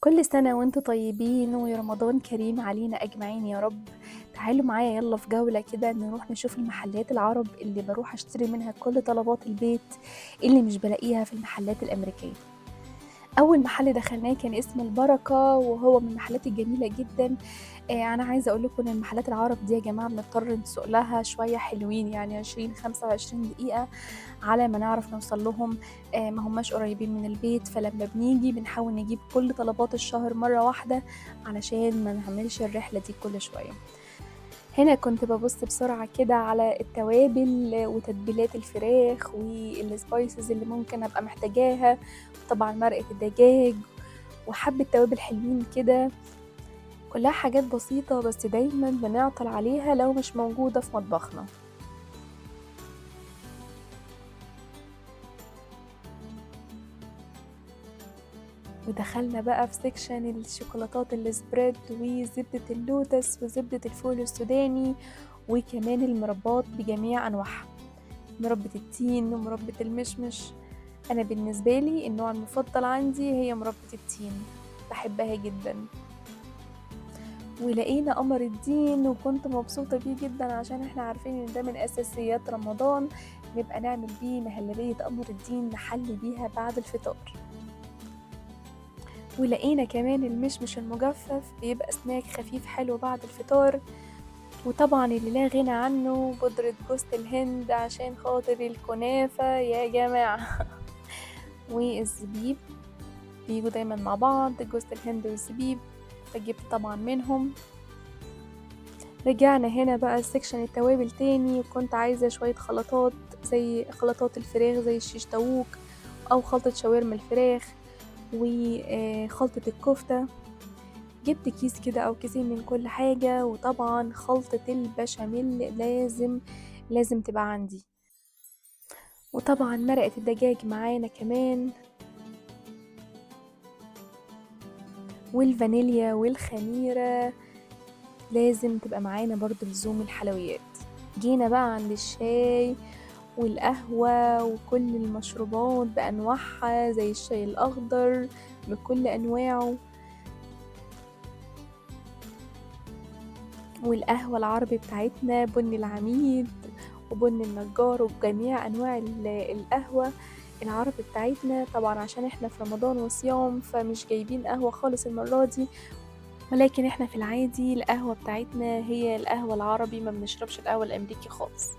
كل سنة وانتم طيبين ورمضان كريم علينا أجمعين يا رب. تعالوا معايا يلا في جولة كده نروح نشوف المحلات العرب اللي بروح أشتري منها كل طلبات البيت اللي مش بلاقيها في المحلات الأمريكية. أول محل دخلناه كان اسمه البركة وهو من المحلات الجميلة جدا. أنا عايزة أقول لكم إن المحلات العرب دي يا جماعة بنضطر نسوق لها شوية حلوين، يعني 20-25 دقيقة على ما نعرف نوصل لهم. ما هماش قريبين من البيت، فلما بنيجي بنحاول نجيب كل طلبات الشهر مرة واحدة علشان ما نعملش الرحلة دي كل شوية. هنا كنت ببص بسرعة كده على التوابل وتتبيلات الفراخ والسبايسز اللي ممكن أبقى محتاجاها، طبعا مرقة الدجاج وحبة توابل حلوين كده، كلها حاجات بسيطة بس دايما بنعطل عليها لو مش موجودة في مطبخنا. ودخلنا بقى في سيكشن الشوكولاتات السبريد وزبدة اللوتس وزبدة الفول السوداني وكمان المربات بجميع أنواعها، مربة التين ومربة المشمش. أنا بالنسبة لي النوع المفضل عندي هي مربة التين، بحبها جدا. ولقينا قمر الدين وكنت مبسوطة بيه جدا عشان احنا عارفين ان ده من أساسيات رمضان، نبقى نعمل بيه مهلبية قمر الدين نحلي بيها بعد الفطار. ولقينا كمان المشمش المجفف بيبقى سناك خفيف حلو بعد الفطار. وطبعا اللي لا غنى عنه بودرة جوز الهند عشان خاطر الكنافة يا جماعة والزبيب بيجوا دايما مع بعض، جوز الهند والزبيب، فجبت طبعا منهم. رجعنا هنا بقى سيكشن التوابل تاني، وكنت عايزة شوية خلطات زي خلطات الفراخ زي الشيش طاووق أو خلطة شاورما الفراخ وخلطة الكفتة. جبت كيس كده أو كيسين من كل حاجة، وطبعا خلطة البشاميل لازم تبقى عندي، وطبعا مرقة الدجاج معانا كمان، والفانيليا والخميرة لازم تبقى معانا برضو لزوم الحلويات. جينا بقى عند الشاي والقهوة وكل المشروبات بأنواعها زي الشاي الأخضر بكل أنواعه والقهوة العربي بتاعتنا بني العميد وبني النجار وجميع أنواع القهوة العربي بتاعتنا. طبعا عشان احنا في رمضان وصيام فمش جايبين قهوة خالص المرة دي، ولكن احنا في العادي القهوة بتاعتنا هي القهوة العربي، ما بنشربش القهوة الأمريكي خالص.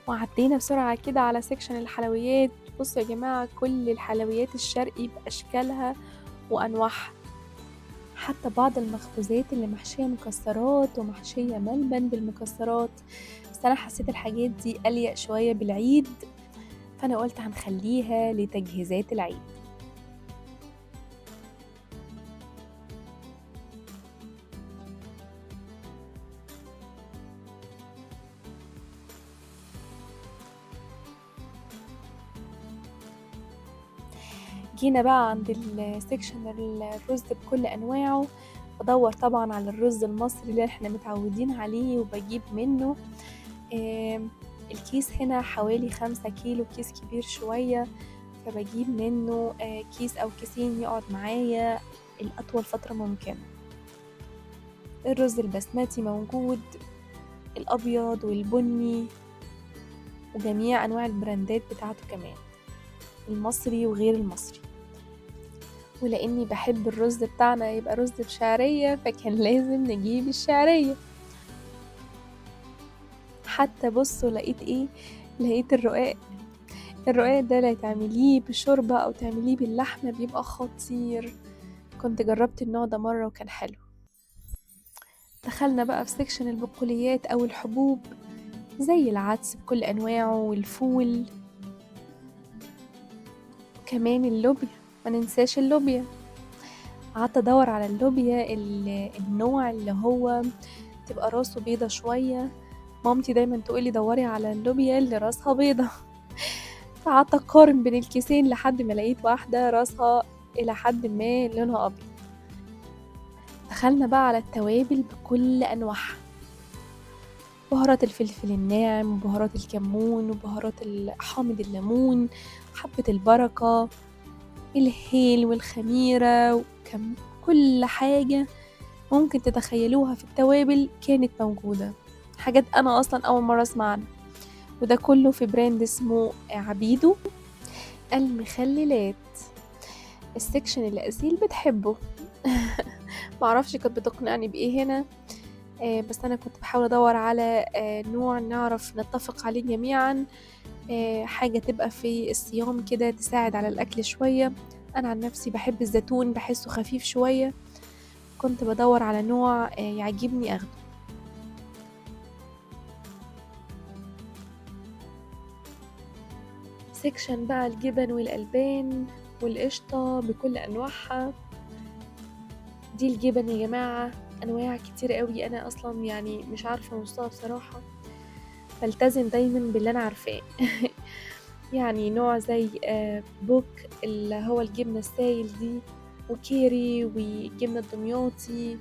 وعدينا بسرعة كده على سيكشن الحلويات. بصوا يا جماعة كل الحلويات الشرقي بأشكالها وأنواعها، حتى بعض المخبوزات اللي محشية مكسرات ومحشية ملبن بالمكسرات، بس أنا حسيت الحاجات دي أليق شوية بالعيد، فأنا قلت هنخليها لتجهيزات العيد. جينا بقى عند السكشن الرز بكل أنواعه، بدور طبعا على الرز المصري اللي احنا متعودين عليه وبجيب منه. الكيس هنا حوالي 5 كيلو، كيس كبير شوية، فبجيب منه كيس أو كيسين يقعد معايا الأطول فترة ممكنة. الرز البسمتي موجود، الأبيض والبني وجميع أنواع البراندات بتاعته كمان، المصري وغير المصري. ولأني بحب الرز بتاعنا يبقى رز بشعرية فكان لازم نجيب الشعرية. حتى بصوا لقيت ايه، لقيت الرقاق ده لا تعمليه بشوربة أو تعمليه باللحمة بيبقى خطير، كنت جربت النوع ده مرة وكان حلو. دخلنا بقى في سكشن البقوليات أو الحبوب زي العدس بكل أنواعه والفول وكمان اللوبيا، ما ننساش اللوبيا. قعدت أدور على اللوبيا النوع اللي هو تبقى راسه بيضة شوية، مامتي دايما تقولي دوري على اللوبيا اللي راسها بيضة فقعدت أقارن بين الكيسين لحد ما لقيت واحدة راسها إلى حد ما لونها أبيض. دخلنا بقى على التوابل بكل أنواعها، بهارات الفلفل الناعم وبهارات الكمون وبهارات حامض الليمون، حبة البركة، الهيل والخميرة دكم، كل حاجة ممكن تتخيلوها في التوابل كانت موجودة، حاجات أنا أصلا أول مرة أسمع عنها، وده كله في براند اسمه عبيدو المخللات. السكشن اللي أسيل بتحبه. معرفش كانت بتقنعني بإيه هنا، بس أنا كنت بحاول أدور على نوع نعرف نتفق عليه جميعا، حاجة تبقى في الصيام كده تساعد على الأكل شوية. أنا عن نفسي بحب الزيتون، بحسه خفيف شوية، كنت بدور على نوع يعجبني أخده. سيكشن بقى الجبن والألبان والقشطة بكل أنواعها. دي الجبن يا جماعة أنواع كتير قوي، أنا أصلا يعني مش عارفة نصها بصراحة، بلتزم دايما باللي أنا عارفاه. يعني نوع زي بوك اللي هو الجبنة السايل دي، وكيري وجبنة الدمياطي،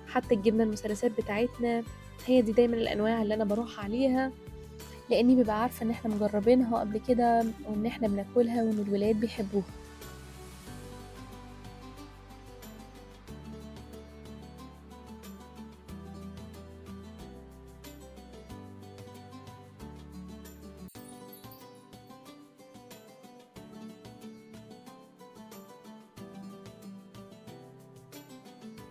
حتى الجبنة المثلثات بتاعتنا، هي دي دايما الأنواع اللي أنا بروح عليها، لأني ببقى عارفة إن احنا مجربينها قبل كده وإن احنا بناكلها وإن الولاد بيحبوها.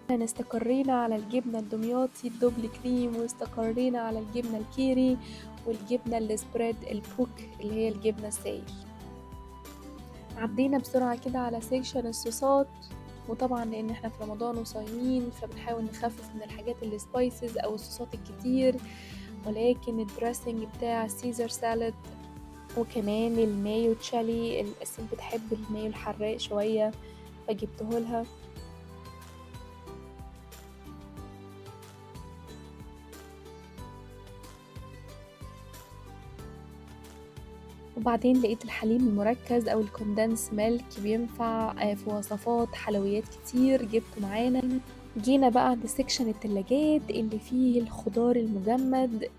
احنا استقرينا على الجبنة الدمياطي الدبل كريم، واستقرينا على الجبنة الكيري والجبنة السبريد البوك اللي هي الجبنة السايل. عدينا بسرعة كده على سيكشن الصوصات، وطبعا لان احنا في رمضان وصايمين فبنحاول نخفف من الحاجات السبايسز او الصوصات الكتير، ولكن الدريسنج بتاع سيزر سالاد وكمان المايو تشالي، الأسيل بتحب المايو الحراق شوية فجبته لها. وبعدين لقيت الحليب المركز او الكوندنس ميلك بينفع في وصفات حلويات كتير، جبته معانا. جينا بقى عند سيكشن التلاجات اللي فيه الخضار المجمد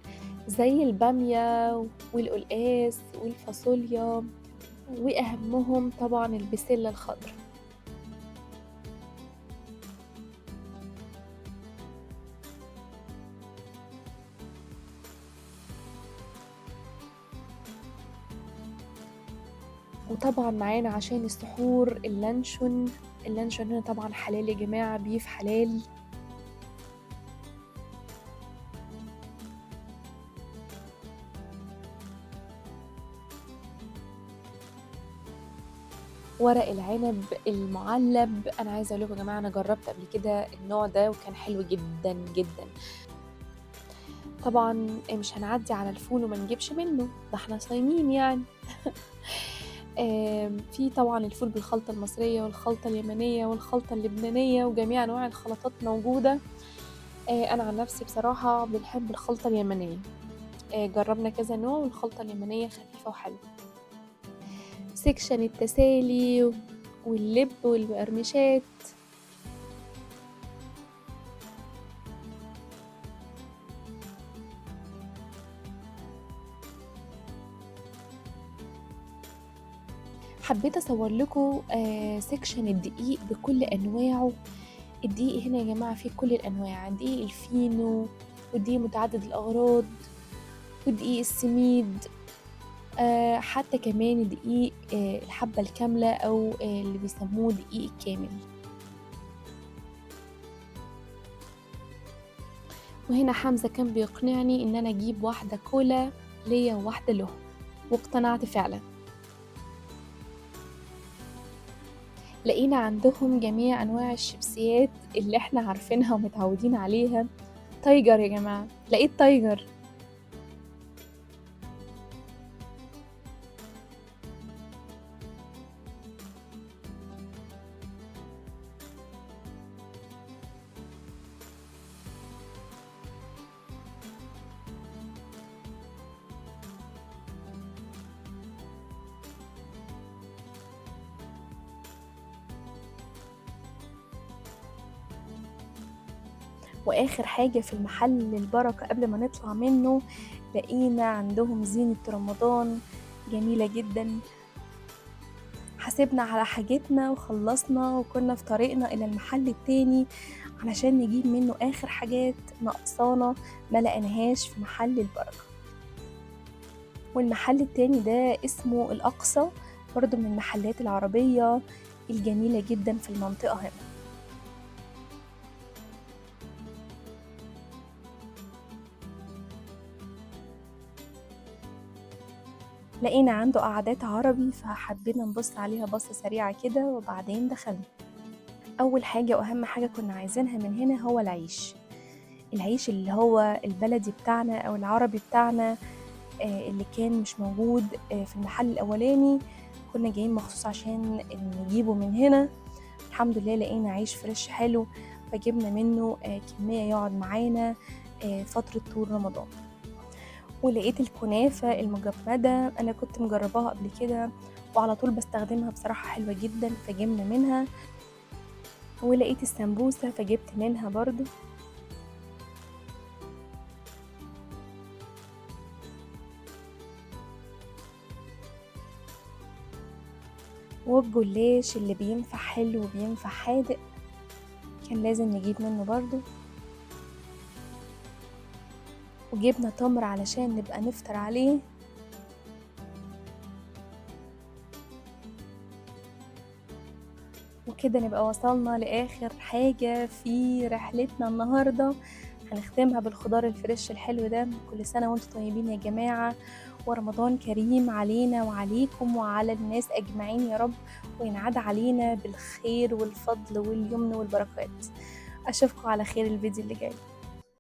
زي البامية والقلقاس والفاصوليا، واهمهم طبعا البسلة الخضراء. وطبعا معانا عشان السحور اللانشون هنا طبعا حلال يا جماعة، بيف حلال. ورق العنب المعلب، انا عايزه اقول لكم يا جماعه انا جربت قبل كده النوع ده وكان حلو جدا جدا. طبعا مش هنعدي على الفول وما نجيبش منه، ده احنا صايمين يعني. في طبعا الفول بالخلطه المصريه والخلطه اليمنيه والخلطه اللبنانيه وجميع انواع الخلطات موجوده. انا عن نفسي بصراحه بنحب الخلطه اليمنيه، جربنا كذا نوع والخلطه اليمنيه خفيفه وحلوه. سيكشن التسالي واللب والمقرمشات. حبيت اصور لكم سيكشن الدقيق بكل انواعه. الدقيق هنا يا جماعه فيه كل الانواع، دقيق الفينو والدقيق متعدد الاغراض والدقيق السميد، حتى كمان دقيق الحبه الكامله او اللي بيسموه دقيق الكامل. وهنا حمزه كان بيقنعني ان انا اجيب واحده كولا ليا وواحده له، واقتنعت فعلا. لقينا عندهم جميع انواع الشيبسيات اللي احنا عارفينها ومتعودين عليها. تايجر يا جماعة، لقيت تايجر. واخر حاجة في المحل البركة قبل ما نطلع منه، لقينا عندهم زينة رمضان جميلة جدا، حاسبنا على حاجتنا وخلصنا وكنا في طريقنا إلى المحل التاني علشان نجيب منه آخر حاجات ناقصانا ما لقيناهاش في محل البركة. والمحل التاني ده اسمه الأقصى، برضو من المحلات العربية الجميلة جدا في المنطقة هنا. لقينا عنده قعدات عربي فحبينا نبص عليها بصة سريعة كده وبعدين دخلنا. أول حاجة وأهم حاجة كنا عايزينها من هنا هو العيش اللي هو البلدي بتاعنا أو العربي بتاعنا، اللي كان مش موجود في المحل الأولاني. كنا جايين مخصوص عشان نجيبه من هنا. الحمد لله لقينا عيش فريش حلو فجبنا منه كمية يقعد معانا فترة طول رمضان. ولقيت الكنافة المجمدة، أنا كنت مجرباها قبل كده وعلى طول بستخدمها، بصراحة حلوة جدا فجبنا منها. ولقيت السمبوسة فجبت منها برضو. والجلاش اللي بينفع حلو وبينفع حادق كان لازم نجيب منه برضو. وجبنا تمر علشان نبقى نفطر عليه. وكده نبقى وصلنا لآخر حاجة في رحلتنا النهاردة، هنختمها بالخضار الفريش الحلو ده. كل سنة وانتم طيبين يا جماعة، ورمضان كريم علينا وعليكم وعلى الناس أجمعين يا رب، وينعاد علينا بالخير والفضل واليمن والبركات. أشوفكم على خير الفيديو اللي جاي.